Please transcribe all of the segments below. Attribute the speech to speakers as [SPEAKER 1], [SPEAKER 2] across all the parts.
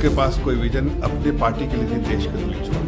[SPEAKER 1] उनके पास कोई विजन अपने पार्टी के लिए नहीं, देश के लिए छोड़।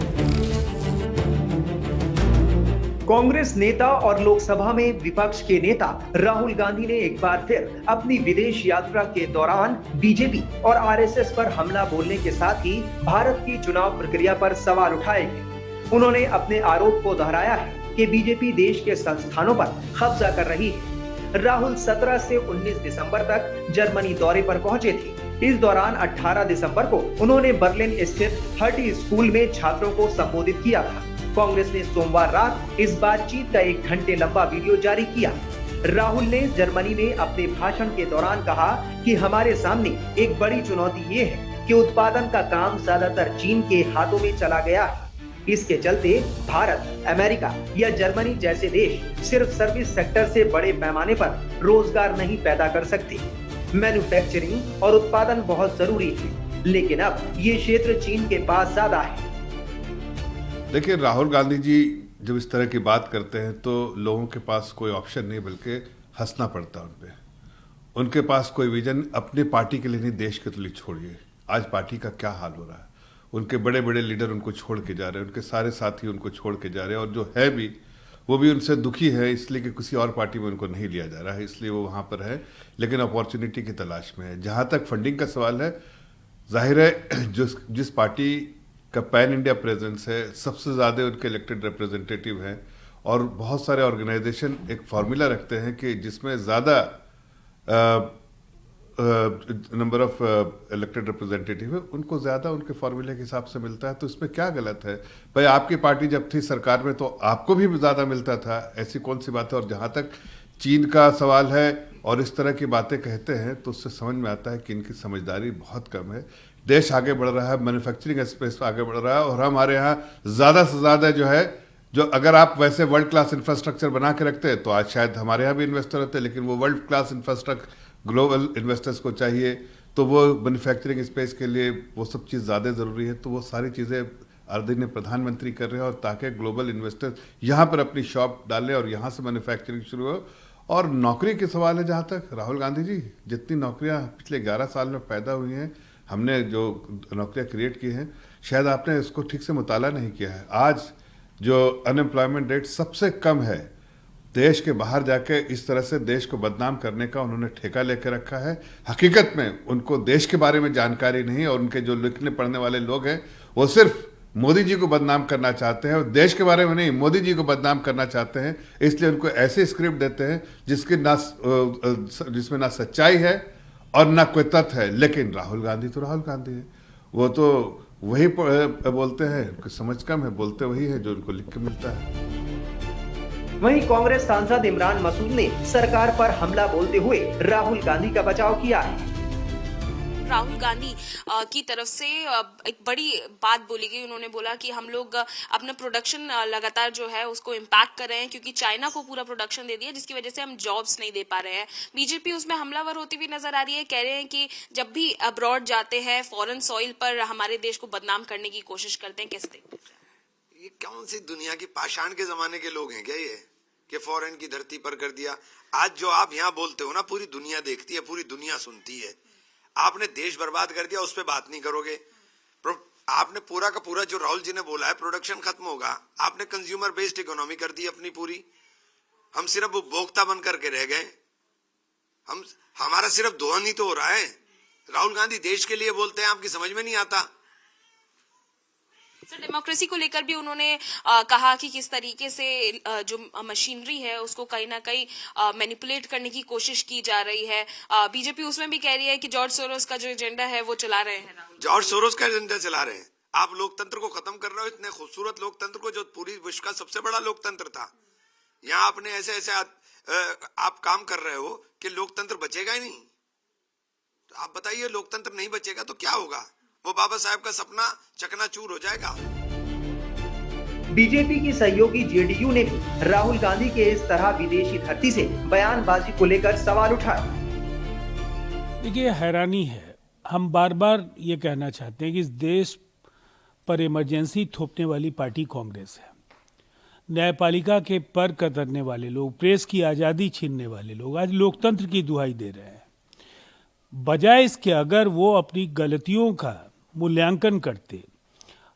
[SPEAKER 2] कांग्रेस नेता और लोकसभा में विपक्ष के नेता राहुल गांधी ने एक बार फिर अपनी विदेश यात्रा के दौरान बीजेपी और आरएसएस पर हमला बोलने के साथ ही भारत की चुनाव प्रक्रिया पर सवाल उठाए हैं। उन्होंने अपने आरोप को दोहराया है कि बीजेपी देश के संस्थानों पर कब्जा कर रही है। राहुल 17 से 19 दिसंबर तक जर्मनी दौरे पर पहुंचे थे। इस दौरान 18 दिसंबर को उन्होंने बर्लिन स्थित हर्टी स्कूल में छात्रों को संबोधित किया था। कांग्रेस ने सोमवार रात इस बातचीत का 1 घंटे लंबा वीडियो जारी किया। राहुल ने जर्मनी में अपने भाषण के दौरान कहा कि हमारे सामने एक बड़ी चुनौती ये है कि उत्पादन का काम ज्यादातर चीन के हाथों में चला गया है। इसके चलते भारत, अमेरिका या जर्मनी जैसे देश सिर्फ सर्विस सेक्टर से बड़े पैमाने पर रोजगार नहीं पैदा कर सकते। मैन्युफैक्चरिंग और उत्पादन बहुत जरूरी है, लेकिन अब ये क्षेत्र चीन के पास ज्यादा है।
[SPEAKER 1] देखिए, राहुल गांधी जी जब इस तरह की बात करते हैं तो लोगों के पास कोई ऑप्शन नहीं बल्कि हंसना पड़ता है उन पे। उनके पास कोई विजन अपने पार्टी के लिए नहीं, देश के लिए छोड़िए। आज पार्टी का क्या हाल हो रहा है। उनके बड़े बड़े लीडर उनको छोड़ के जा रहे हैं, उनके सारे साथी उनको छोड़ के जा रहे हैं, और जो है भी वो भी उनसे दुखी है इसलिए कि किसी और पार्टी में उनको नहीं लिया जा रहा है, इसलिए वो वहाँ पर है, लेकिन अपॉर्चुनिटी की तलाश में है। जहाँ तक फंडिंग का सवाल है, जाहिर है जिस पार्टी का पैन इंडिया प्रेजेंस है, सबसे ज़्यादा उनके इलेक्टेड रिप्रेजेंटेटिव हैं, और बहुत सारे ऑर्गेनाइजेशन एक फार्मूला रखते हैं कि जिसमें ज़्यादा नंबर ऑफ इलेक्टेड रिप्रेजेंटेटिव है उनको ज़्यादा उनके फार्मूले के हिसाब से मिलता है। तो इसमें क्या गलत है भाई? आपकी पार्टी जब थी सरकार में तो आपको भी ज़्यादा मिलता था, ऐसी कौन सी बात है? और जहाँ तक चीन का सवाल है और इस तरह की बातें कहते हैं तो उससे समझ में आता है कि इनकी समझदारी बहुत कम है। देश आगे बढ़ रहा है, मैन्युफैक्चरिंग स्पेस आगे बढ़ रहा है, और हमारे यहाँ ज़्यादा से ज़्यादा जो अगर आप वैसे वर्ल्ड क्लास इंफ्रास्ट्रक्चर बना के रखते हैं तो आज शायद हमारे यहाँ भी इन्वेस्टर होते हैं, लेकिन वो world class infrastructure global investors को चाहिए, तो वो मैन्युफैक्चरिंग स्पेस के लिए वो सब चीज़ ज़्यादा ज़रूरी है। तो वो सारी चीज़ें आदरणीय प्रधानमंत्री कर रहे हैं, और ताकि ग्लोबल इन्वेस्टर्स यहाँ पर अपनी शॉप डालें और यहाँ से मैन्युफैक्चरिंग शुरू हो। और नौकरी के सवाल है, जहाँ तक राहुल गांधी जी, जितनी नौकरियाँ पिछले 11 साल में पैदा हुई हैं, हमने जो नौकरियां क्रिएट की हैं, शायद आपने इसको ठीक से मुताला नहीं किया है। आज जो अनएम्प्लॉयमेंट रेट सबसे कम है, देश के बाहर जाके इस तरह से देश को बदनाम करने का उन्होंने ठेका लेकर रखा है। हकीकत में उनको देश के बारे में जानकारी नहीं, और उनके जो लिखने पढ़ने वाले लोग हैं वो सिर्फ मोदी जी को बदनाम करना चाहते हैं, और देश के बारे में नहीं, मोदी जी को बदनाम करना चाहते हैं। इसलिए उनको ऐसे स्क्रिप्ट देते हैं जिसमें ना सच्चाई है और ना कोई तथ्य है। लेकिन राहुल गांधी तो राहुल गांधी है, वो तो वही बोलते हैं, उनकी समझ कम है, बोलते वही है जो उनको लिख के मिलता है।
[SPEAKER 2] वहीं कांग्रेस सांसद इमरान मसूद ने सरकार पर हमला बोलते हुए राहुल गांधी का बचाव किया है।
[SPEAKER 3] राहुल गांधी की तरफ से एक बड़ी बात बोली गई। उन्होंने बोला कि हम लोग अपना प्रोडक्शन लगातार जो है उसको इम्पैक्ट कर रहे हैं, क्योंकि चाइना को पूरा प्रोडक्शन दे दिया, जिसकी वजह से हम जॉब्स नहीं दे पा रहे हैं। बीजेपी उसमें हमलावर होती हुई नजर आ रही है। कह रहे हैं कि जब भी अब्रॉड जाते हैं, फॉरेन सॉइल पर हमारे देश को बदनाम करने की कोशिश करते हैं। किस तरीके से?
[SPEAKER 4] ये कौन सी दुनिया की पाषाण के जमाने के लोग हैं क्या ये, कि फॉरेन की धरती पर कर दिया? आज जो आप यहाँ बोलते हो ना, पूरी दुनिया देखती है, पूरी दुनिया सुनती है। आपने देश बर्बाद कर दिया, उस पर बात नहीं करोगे। आपने पूरा का पूरा जो राहुल जी ने बोला है, प्रोडक्शन खत्म होगा। आपने कंज्यूमर बेस्ड इकोनॉमी कर दी अपनी पूरी। हम सिर्फ उपभोक्ता बन करके रह गए। हमारा सिर्फ दोहन ही तो हो रहा है। राहुल गांधी देश के लिए बोलते हैं, आपकी समझ में नहीं आता।
[SPEAKER 3] सर, डेमोक्रेसी को लेकर भी उन्होंने कहा कि किस तरीके से जो मशीनरी है उसको कहीं ना कहीं मैनिपुलेट करने की कोशिश की जा रही है। बीजेपी उसमें भी कह रही है कि जॉर्ज सोरोस का जो एजेंडा है वो चला रहे हैं।
[SPEAKER 4] जॉर्ज सोरोस का एजेंडा चला रहे हैं। आप लोकतंत्र को खत्म कर रहे हो, इतने खूबसूरत लोकतंत्र को, जो पूरी विश्व का सबसे बड़ा लोकतंत्र था। यहाँ आपने ऐसे ऐसे आप काम कर रहे हो कि लोकतंत्र बचेगा ही नहीं। तो आप बताइए, लोकतंत्र नहीं बचेगा तो क्या होगा? वो बाबा साहब का सपना चकनाचूर हो जाएगा।
[SPEAKER 2] बीजेपी की सहयोगी जेडीयू ने भी राहुल गांधी के इस तरह विदेशी धरती से बयानबाजी को लेकर सवाल उठाए।
[SPEAKER 5] देखिए, हैरानी है। हम बार बार ये कहना चाहते हैं कि इस देश पर इमरजेंसी थोपने वाली पार्टी कांग्रेस है। न्यायपालिका के पर कतरने वाले लोग, प्रेस की आज़ादी छीनने वाले लोग आज लोकतंत्र की दुहाई दे रहे हैं। बजाय इसके अगर वो अपनी गलतियों का मूल्यांकन करते,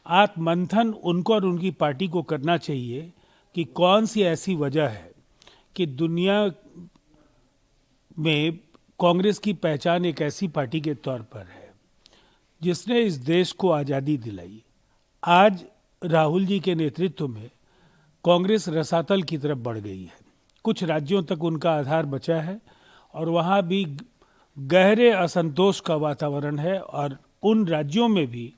[SPEAKER 5] आत्ममंथन उनको और उनकी पार्टी को करना चाहिए कि कौन सी ऐसी वजह है कि दुनिया में कांग्रेस की पहचान एक ऐसी पार्टी के तौर पर है जिसने इस देश को आज़ादी दिलाई। आज राहुल जी के नेतृत्व में कांग्रेस रसातल की तरफ बढ़ गई है। कुछ राज्यों तक उनका आधार बचा है और वहाँ भी गहरे असंतोष का वातावरण है और उन राज्यों में भी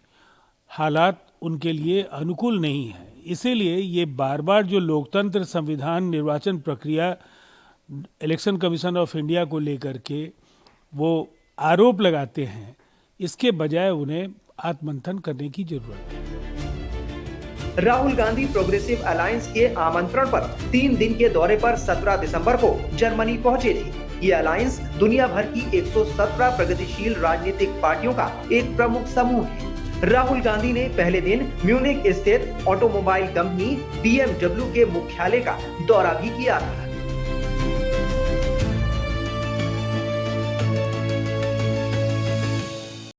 [SPEAKER 5] हालात उनके लिए अनुकूल नहीं है। इसीलिए ये बार बार जो लोकतंत्र, संविधान, निर्वाचन प्रक्रिया, इलेक्शन कमीशन ऑफ इंडिया को लेकर के वो आरोप लगाते हैं, इसके बजाय उन्हें आत्ममंथन करने की जरूरत है।
[SPEAKER 2] राहुल गांधी प्रोग्रेसिव अलायंस के आमंत्रण पर 3 दिन के दौरे पर 17 दिसंबर को जर्मनी पहुंचे थे। ये अलायंस दुनिया भर की 117 प्रगतिशील राजनीतिक पार्टियों का एक प्रमुख समूह है। राहुल गांधी ने पहले दिन म्यूनिख स्थित ऑटोमोबाइल कंपनी BMW के मुख्यालय का दौरा भी किया था।